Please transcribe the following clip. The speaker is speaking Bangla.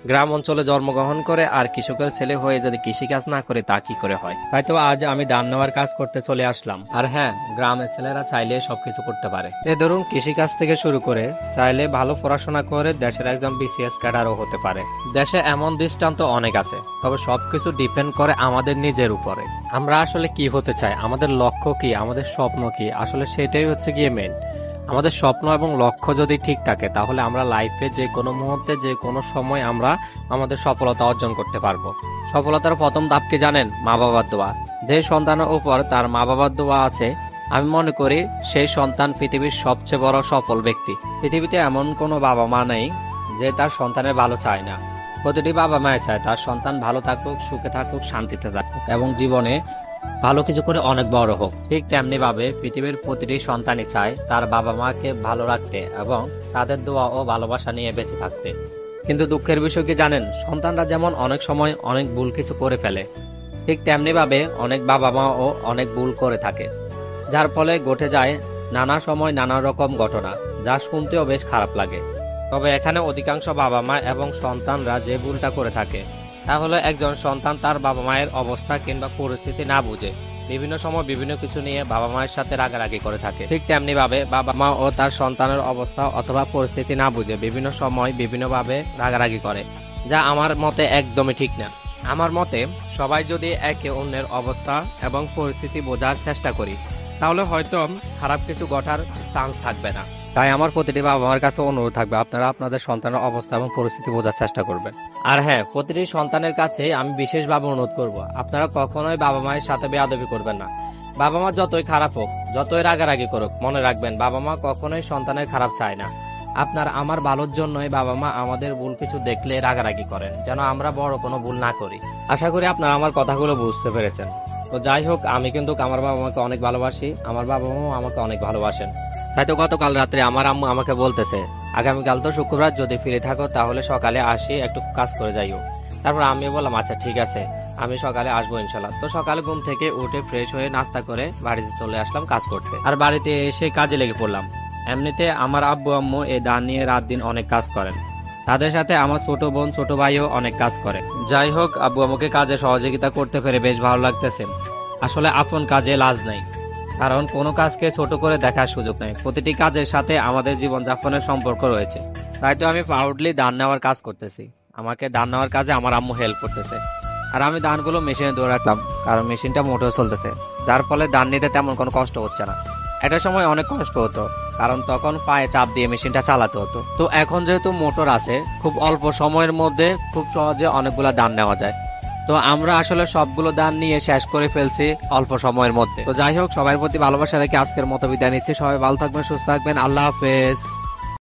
গ্রাম অঞ্চলে জন্মগ্রহণ করে আর কৃষকের ছেলে হয়ে যদি কৃষিকাজ না করে তা কি করে হয়। তাই তো আজ আমি ধান নেওয়ার কাজ করতে চলে আসলাম। আর হ্যাঁ, গ্রামের ছেলেরা চাইলে সবকিছু করতে পারে। এ ধরুন কৃষিকাজ থেকে শুরু করে চাইলে ভালো পড়াশোনা করে দেশের একজন বিসিএস ক্যাডারও হতে পারে। দেশে এমন দৃষ্টান্ত অনেক আছে, তবে সবকিছু ডিপেন্ড করে আমাদের নিজের উপরে। আমরা আসলে কি হতে চাই, আমাদের লক্ষ্য কি, আমাদের স্বপ্ন কি, আসলে সেটাই হচ্ছে গিয়ে মেইন। আমাদের স্বপ্ন এবং লক্ষ্য যদি ঠিক থাকে তাহলে আমরা লাইফে যে কোনো মুহূর্তে যে কোনো সময় আমরা আমাদের সফলতা অর্জন করতে পারবো। সফলতার প্রথম ধাপ কি জানেন? মা বাবার দোয়া। যে সন্তানের উপর তার মা বাবার দোয়া আছে, আমি মনে করি সেই সন্তান পৃথিবীর সবচেয়ে বড় সফল ব্যক্তি। পৃথিবীতে এমন কোনো বাবা মা নেই যে তার সন্তানের ভালো চায় না। প্রতিটি বাবা মায় চায় তার সন্তান ভালো থাকুক, সুখে থাকুক, শান্তিতে থাকুক এবং জীবনে ভালো কিছু করে অনেক বড় হোক। ঠিক তেমনি ভাবে পৃথিবীর প্রতিটি সন্তানই চায় তার বাবা মাকে ভালো রাখতে এবং তাদের দোয়া ও ভালোবাসা নিয়ে বেঁচে থাকতে। কিন্তু দুঃখের বিষয় কি জানেন? সন্তানরা যেমন অনেক সময় অনেক ভুল কিছু করে ফেলে, ঠিক তেমনি ভাবে অনেক বাবা মাও অনেক ভুল করে থাকে, যার ফলে ঘটে যায় নানা সময় নানা রকম ঘটনা, যা শুনতেও বেশ খারাপ লাগে। তবে এখানে অধিকাংশ বাবা মা এবং সন্তানরা যে ভুলটা করে থাকে তাহলে একজন সন্তান তার বাবা মায়ের অবস্থা কিংবা পরিস্থিতি না বুঝে বিভিন্ন সময় বিভিন্ন কিছু নিয়ে বাবা মায়ের সাথে রাগারাগি করে থাকে। ঠিক তেমনি ভাবে বাবা মা ও তার সন্তানের অবস্থা অথবা পরিস্থিতি না বুঝে বিভিন্ন সময় বিভিন্নভাবে রাগারাগি করে, যা আমার মতে একদমই ঠিক না। আমার মতে সবাই যদি একে অন্যের অবস্থা এবং পরিস্থিতি বোঝার চেষ্টা করি তাহলে হয়তো খারাপ কিছু ঘটার চান্স থাকবে না। তাই আমার প্রতিটি বাবা মার কাছে অনুরোধ থাকবে, আপনারা আপনাদের সন্তানের অবস্থা এবং পরিস্থিতি বোঝার চেষ্টা করবেন। আর হ্যাঁ, প্রতিটি সন্তানের কাছে আমি বিশেষভাবে অনুরোধ করব, আপনারা কখনোই বাবা মায়ের সাথে বেয়াদবি করবেন না। বাবা মা যতই খারাপ হোক, যতই রাগারাগি করুক, মনে রাখবেন বাবা মা কখনোই সন্তানের খারাপ চায় না। আপনার আমার ভালোর জন্যই বাবা মা আমাদের ভুল কিছু দেখলে রাগারাগি করেন, যেন আমরা বড় কোনো ভুল না করি। আশা করি আপনারা আমার কথাগুলো বুঝতে পেরেছেন। তো যাই হোক, আমি কিন্তু আমার বাবা মাকে অনেক ভালোবাসি, আমার বাবা মাও আমাকে অনেক ভালোবাসেন। তাই তো গতকাল রাত্রে আমার আম্মু আমাকে বলতেছে, আগামীকাল তো শুক্রবার, যদি ফ্রি থাকো তাহলে সকালে আসি, একটু কাজ করে যাইও। তারপর আমি বললাম আচ্ছা ঠিক আছে, আমি সকালে আসবো ইনশাল্লাহ। তো সকালে ঘুম থেকে উঠে ফ্রেশ হয়ে নাস্তা করে বাড়িতে চলে আসলাম কাজ করতে। আর বাড়িতে এসে কাজে লেগে পড়লাম। এমনিতে আমার আব্বু আম্মু এই ধান নিয়ে রাত দিন অনেক কাজ করেন, তাদের সাথে আমার ছোট বোন ছোট ভাইও অনেক কাজ করে। যাই হোক, আব্বু আম্মুকে কাজে সহযোগিতা করতে পেরে বেশ ভালো লাগতেছে। আসলে আপন কাজে লাজ নাই, কারণ কোনো কাজকে ছোট করে দেখার সুযোগ নেই। প্রতিটি কাজের সাথে আমাদের জীবনযাপনের সম্পর্ক রয়েছে। তাই তো আমি প্রাউডলি ধান নেওয়ার কাজ করতেছি। আমাকে ধান নেওয়ার কাজে আমার আম্মু হেল্প করতেছে, আর আমি ধানগুলো মেশিনে ধরে রাখলাম, কারণ মেশিনটা মোটর চলতেছে, যার ফলে ধান নিতে তেমন কোনো কষ্ট হচ্ছে না। একটা সময় অনেক কষ্ট হতো, কারণ তখন পায়ে চাপ দিয়ে মেশিনটা চালাতে হতো। তো এখন যেহেতু মোটর আছে, খুব অল্প সময়ের মধ্যে খুব সহজে অনেকগুলো ধান নেওয়া যায়। তো আমরা আসলে সবগুলো ধান নিয়ে শেষ করে ফেলছি অল্প সময়ের মধ্যে। তো যাই হোক, সবার প্রতি ভালোবাসা রেখে আজকের মতো বিদায় নিচ্ছি। সবাই ভালো থাকবেন, সুস্থ থাকবেন, আল্লাহ হাফেজ।